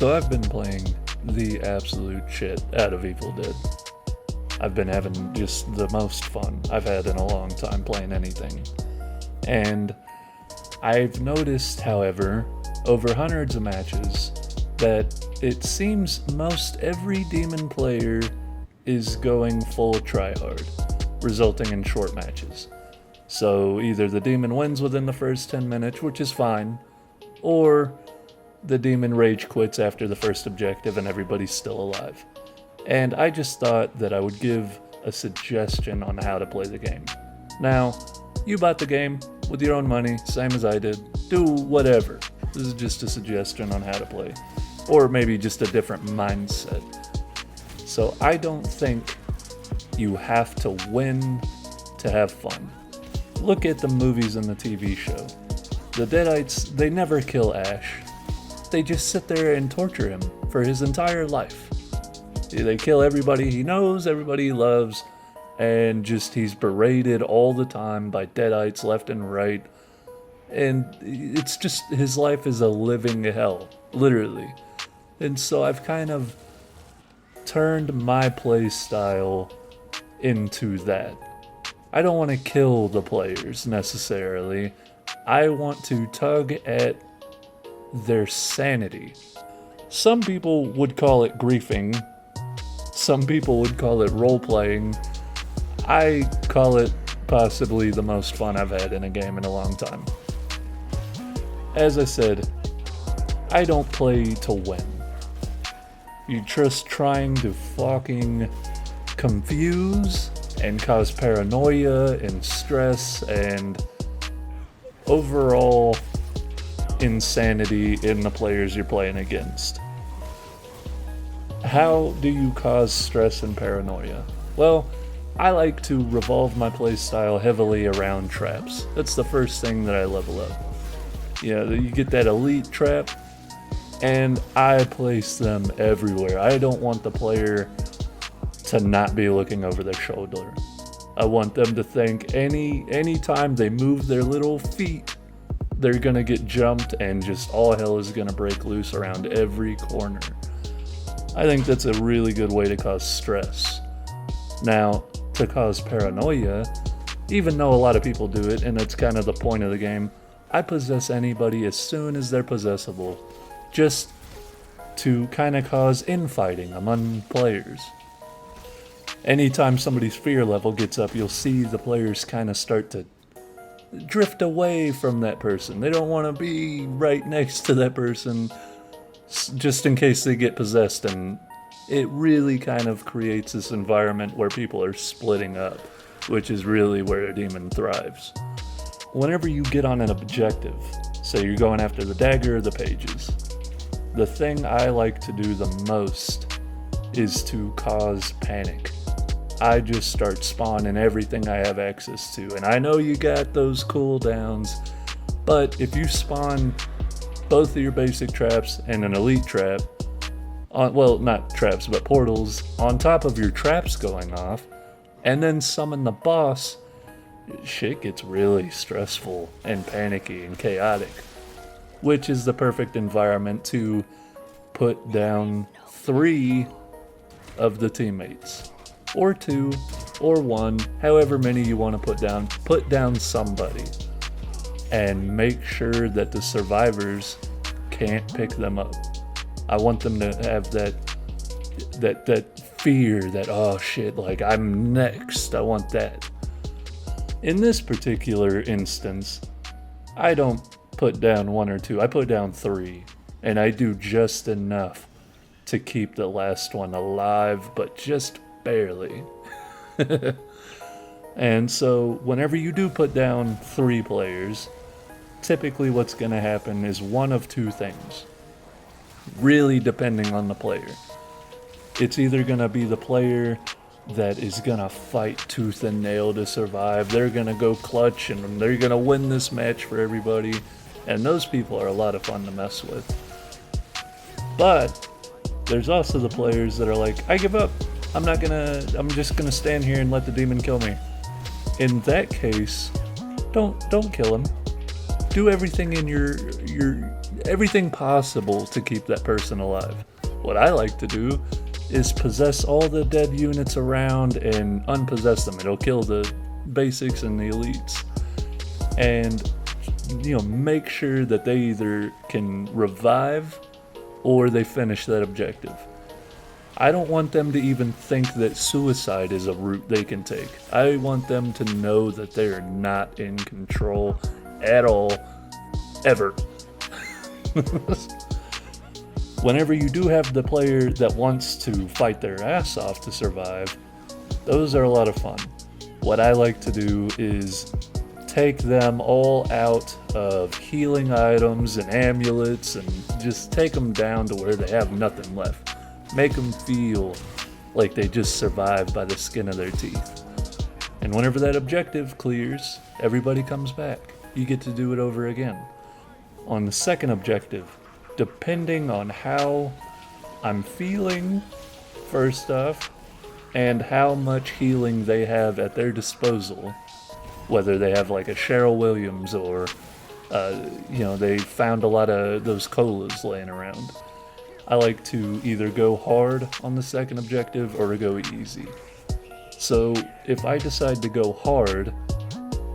So I've been playing the absolute shit out of Evil Dead. I've been having just the most fun I've had in a long time playing anything. And I've noticed, however, over hundreds of matches, that it seems most every demon player is going full tryhard, resulting in short matches. So either the demon wins within the first 10 minutes, which is fine, or the demon rage quits after the first objective and everybody's still alive. And I just thought that I would give a suggestion on how to play the game. Now, you bought the game with your own money, same as I did. Do whatever. This is just a suggestion on how to play. Or maybe just a different mindset. So I don't think you have to win to have fun. Look at the movies and the TV show. The Deadites, they never kill Ash. They just sit there and torture him for his entire life. They kill everybody he knows, everybody he loves, and just he's berated all the time by Deadites left and right. And it's just, his life is a living hell, literally. And so I've kind of turned my play style into that. I don't want to kill the players necessarily. I want to tug at their sanity. Some people would call it griefing. Some people would call it role-playing. I call it possibly the most fun I've had in a game in a long time. As I said, I don't play to win. You're just trying to fucking confuse and cause paranoia and stress and overall insanity in the players you're playing against. How do you cause stress and paranoia? Well, I like to revolve my playstyle heavily around traps. That's the first thing that I level up. You get that elite trap, and I place them everywhere. I don't want the player to not be looking over their shoulder. I want them to think any time they move their little feet, they're gonna get jumped and just all hell is gonna break loose around every corner. I think that's a really good way to cause stress. Now, to cause paranoia, even though a lot of people do it, and it's kind of the point of the game, I possess anybody as soon as they're possessable, just to kind of cause infighting among players. Anytime somebody's fear level gets up, you'll see the players kind of start to drift away from that person. They don't want to be right next to that person just in case they get possessed, and it really kind of creates this environment where people are splitting up, which is really where a demon thrives. Whenever you get on an objective, say you're going after the dagger or the pages, the thing I like to do the most is to cause panic. I just start spawning everything I have access to. And I know you got those cooldowns, but if you spawn both of your basic traps and an elite trap, well, not traps, but portals, on top of your traps going off, and then summon the boss, shit gets really stressful and panicky and chaotic, which is the perfect environment to put down 3 of the teammates. Or 2, or 1, however many you want to put down somebody. And make sure that the survivors can't pick them up. I want them to have that fear that, oh shit, like I'm next, I want that. In this particular instance, I don't put down 1 or 2, I put down 3. And I do just enough to keep the last one alive, but just barely. And so whenever you do put down 3 players, typically what's going to happen is one of 2 things, really depending on the player. It's either going to be the player that is going to fight tooth and nail to survive, they're going to go clutch and they're going to win this match for everybody, and those people are a lot of fun to mess with. But there's also the players that are like, I give up. I'm just gonna stand here and let the demon kill me. In that case, don't kill him. Do everything in your everything possible to keep that person alive. What I like to do is possess all the dead units around and unpossess them. It'll kill the basics and the elites. And, make sure that they either can revive or they finish that objective. I don't want them to even think that suicide is a route they can take. I want them to know that they are not in control at all, ever. Whenever you do have the player that wants to fight their ass off to survive, those are a lot of fun. What I like to do is take them all out of healing items and amulets and just take them down to where they have nothing left. Make them feel like they just survived by the skin of their teeth. And whenever that objective clears, everybody comes back. You get to do it over again. On the second objective, depending on how I'm feeling, first off, and how much healing they have at their disposal, whether they have like a Cheryl Williams or, they found a lot of those colas laying around. I like to either go hard on the second objective or go easy. So if I decide to go hard,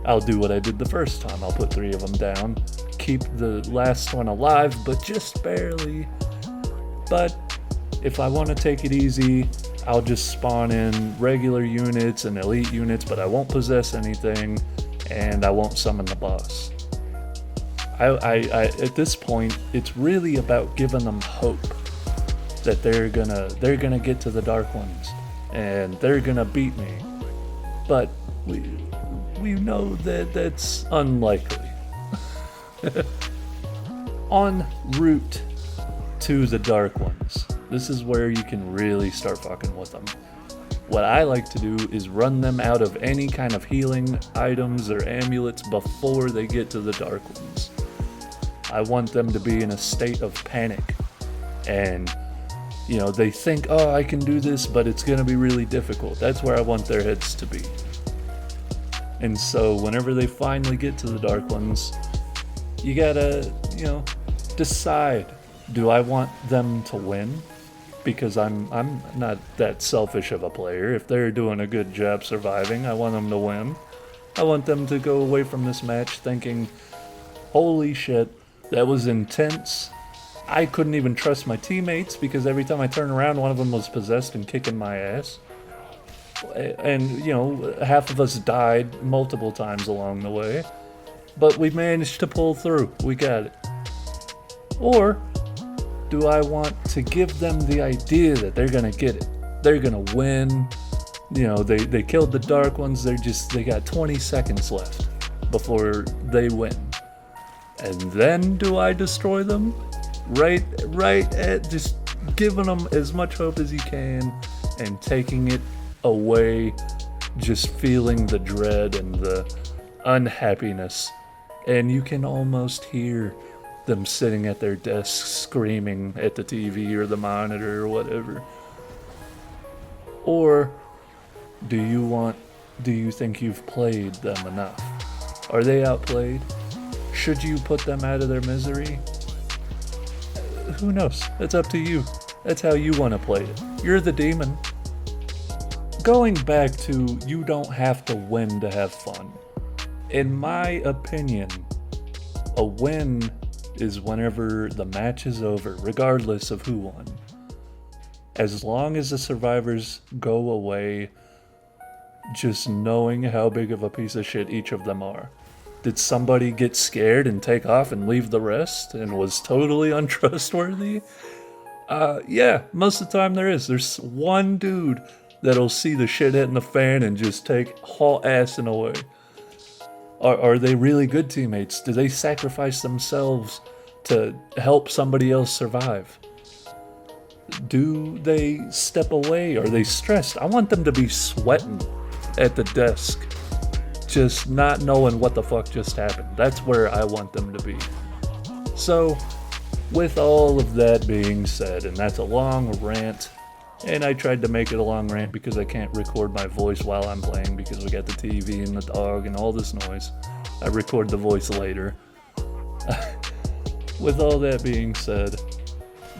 I'll do what I did the first time. I'll put 3 of them down, keep the last one alive, but just barely. But if I want to take it easy, I'll just spawn in regular units and elite units, but I won't possess anything, and I won't summon the boss. I at this point, it's really about giving them hope that they're gonna get to the Dark Ones, and they're gonna beat me. But we know that that's unlikely. En route to the Dark Ones, this is where you can really start fucking with them. What I like to do is run them out of any kind of healing items or amulets before they get to the Dark Ones. I want them to be in a state of panic, and they think, oh, I can do this, but it's gonna be really difficult. That's where I want their heads to be. And so whenever they finally get to the Dark Ones, you gotta, decide, do I want them to win? Because I'm not that selfish of a player. If they're doing a good job surviving, I want them to win. I want them to go away from this match thinking, holy shit, that was intense. I couldn't even trust my teammates because every time I turned around, one of them was possessed and kicking my ass. And, half of us died multiple times along the way. But we managed to pull through. We got it. Or do I want to give them the idea that they're gonna get it? They're gonna win. They killed the Dark Ones. They got 20 seconds left before they win. And then do I destroy them? Right at just giving them as much hope as you can and taking it away, just feeling the dread and the unhappiness. And you can almost hear them sitting at their desks screaming at the TV or the monitor or whatever. Or do you think you've played them enough? Are they outplayed? Should you put them out of their misery? Who knows? It's up to you. That's how you want to play it. You're the demon. Going back to you don't have to win to have fun. In my opinion, a win is whenever the match is over, regardless of who won. As long as the survivors go away just knowing how big of a piece of shit each of them are. Did somebody get scared and take off and leave the rest and was totally untrustworthy? Yeah, most of the time there is. There's one dude that'll see the shit hitting the fan and just take haul ass and away. Are they really good teammates? Do they sacrifice themselves to help somebody else survive? Do they step away? Are they stressed? I want them to be sweating at the desk, just not knowing what the fuck just happened. That's where I want them to be. So, with all of that being said, and that's a long rant, and I tried to make it a long rant because I can't record my voice while I'm playing because we got the TV and the dog and all this noise. I record the voice later. With all that being said,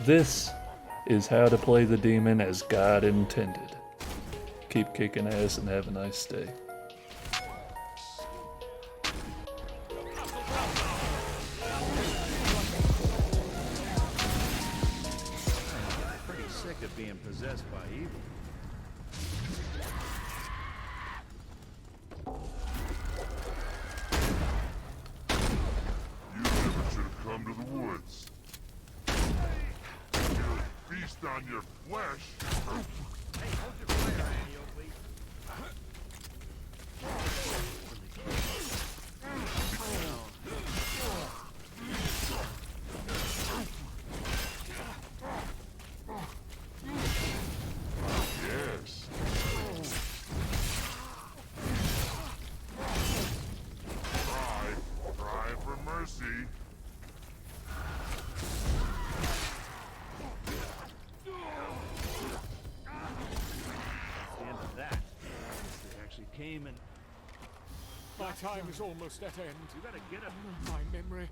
this is how to play the demon as God intended. Keep kicking ass and have a nice day. Pretty sick of being possessed by evil. You never should have come to the woods. You'll feast on your flesh. Hey, hold your fire, Annie Oakley. Yes. Cry for mercy. That's the end of that. They actually came and... My time is almost at end. You gotta get him. My memory.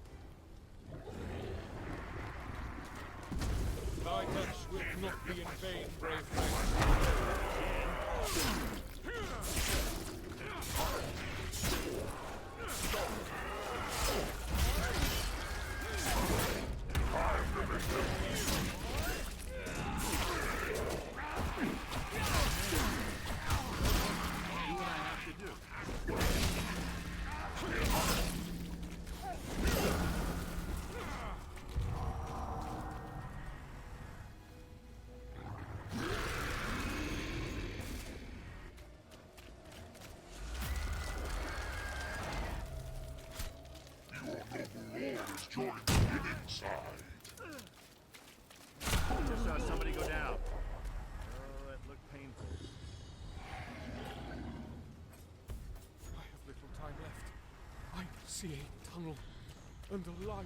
Guidance will not be in vain, brave friend. Do what I have to do. Your noble lord has joined the winning side. Just saw somebody go down. Oh, that looked painful. I have little time left. I see a tunnel and a light.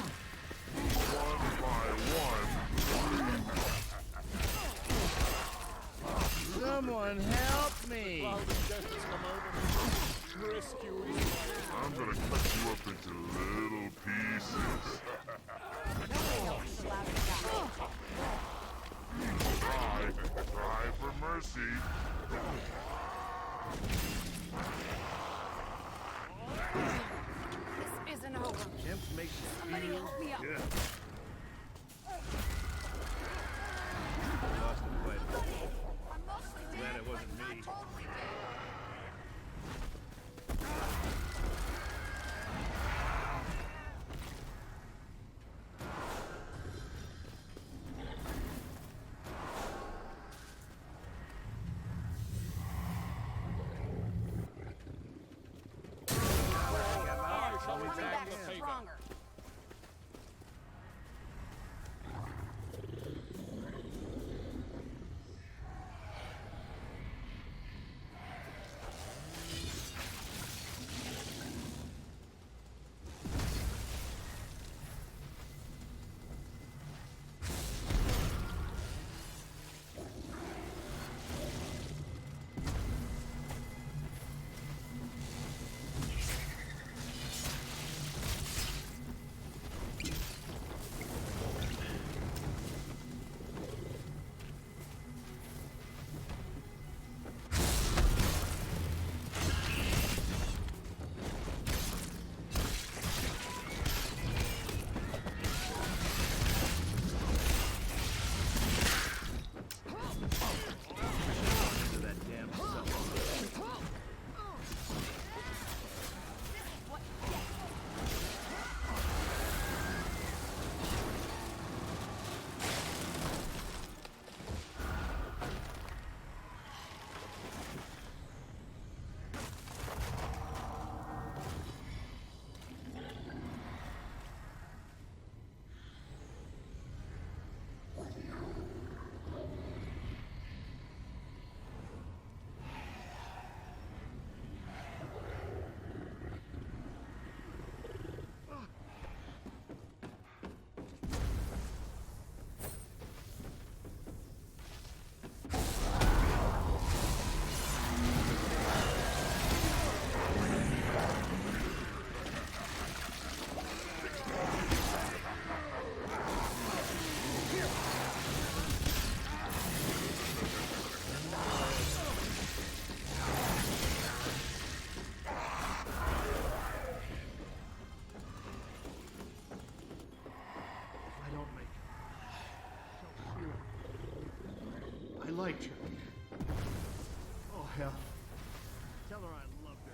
One by one. Someone help me! Cloud of death has come over me. Rescue Israel. I'm gonna cut you up into little pieces. Cry for mercy. This isn't over. Imps make you Somebody feel help me up. good. Lost the fight. I'm mostly dead, Glad it wasn't but me. not totally dead. I shall Coming return back the favor. stronger. liked her. Oh, hell. Tell her I loved her.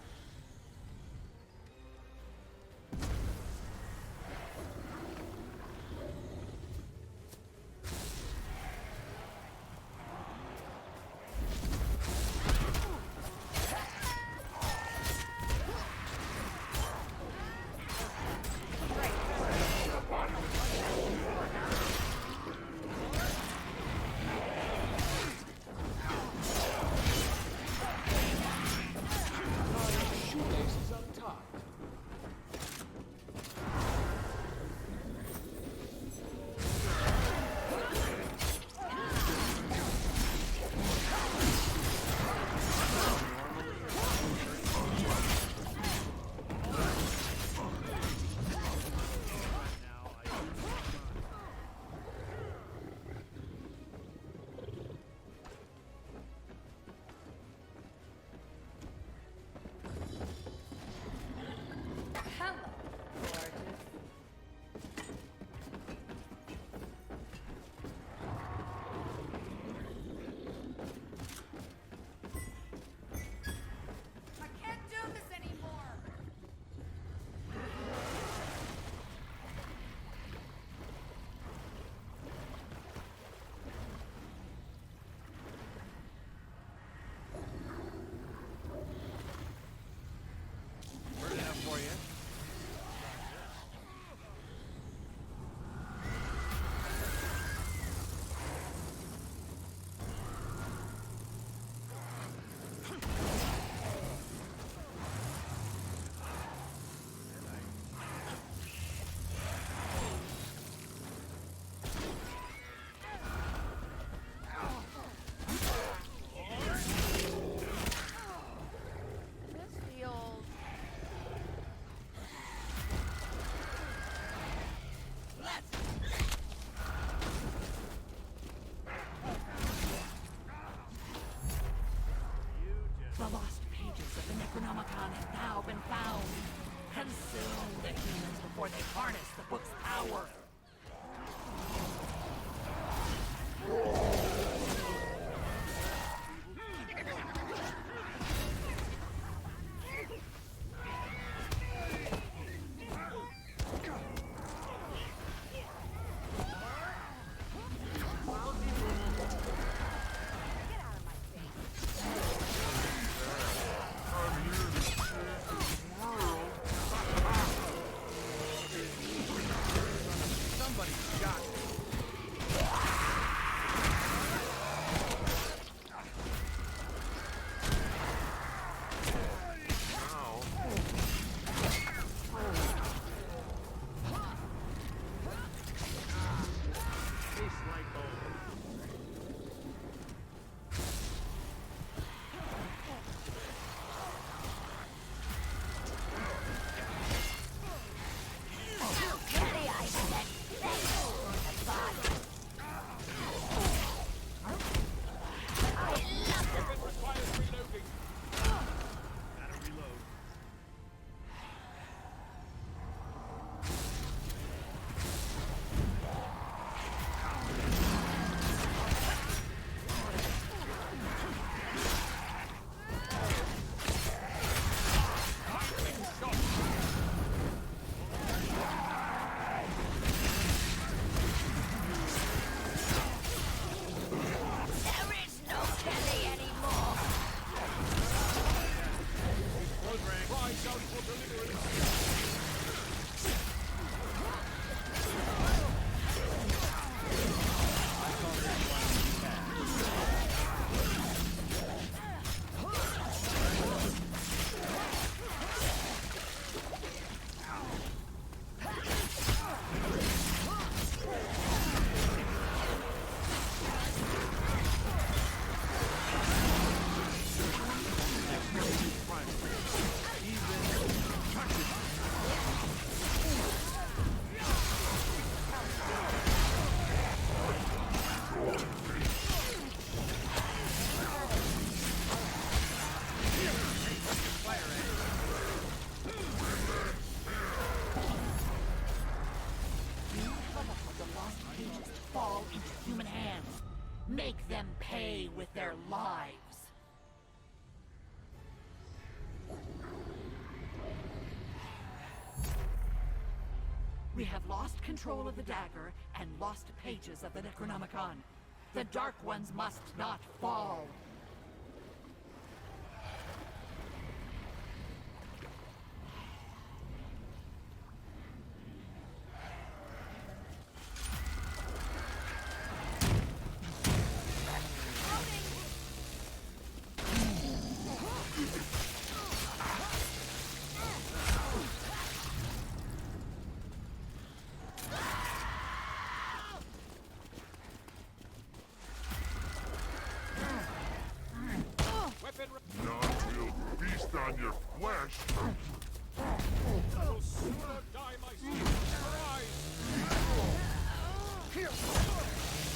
Shoelaces untied. Now I use my mind. Hello, gorgeous. I can't do this anymore. Burn enough for you? This feels... You just... The lost pages of the Necronomicon have now been found. Consume the humans before they harness the book's power. Get out of my face. Somebody shot me. Tastes like home. Kitty, I said. The body. Weapon requires reloading. Gotta reload. There is no Kelly anymore. Close rank. Cries out for deliverance. Even touches We have lost control of the dagger and lost pages of the Necronomicon. The Dark Ones must not fall. None will feast on your flesh. I will sooner die myself than rise. Can't do this anymore.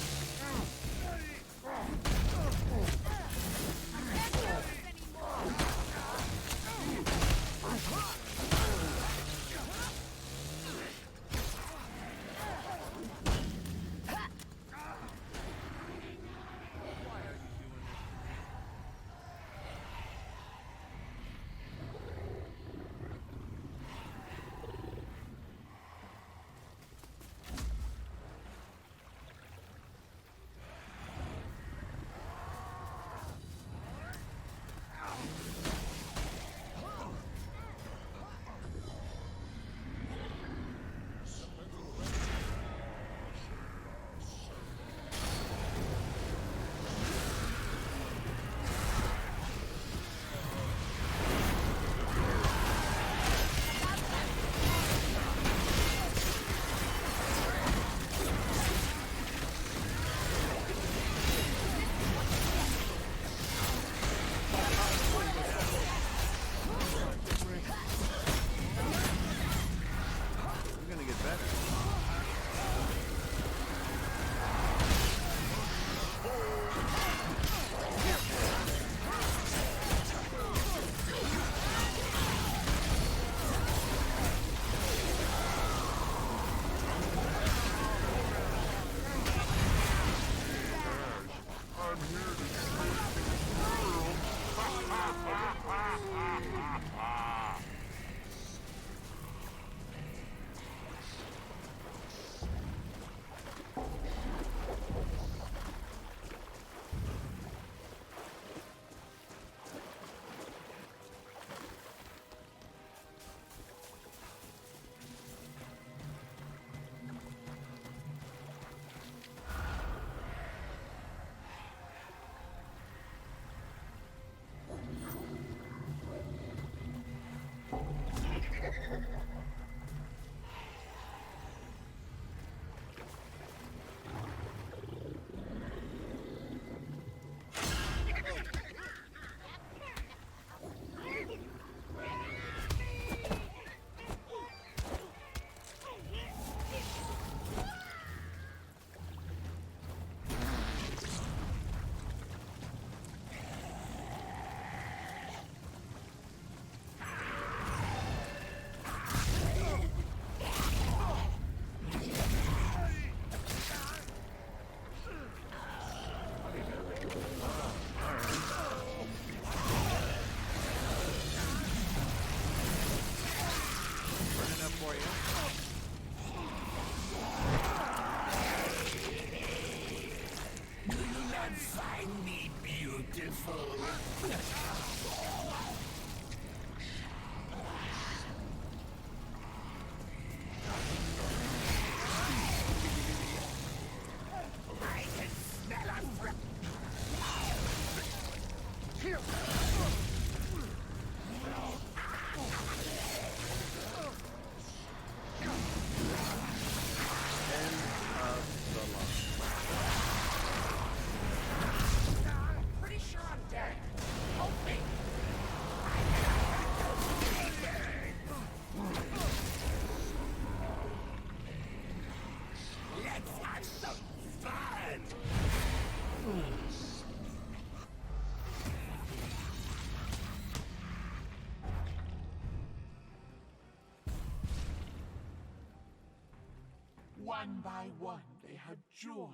One by one, they had joined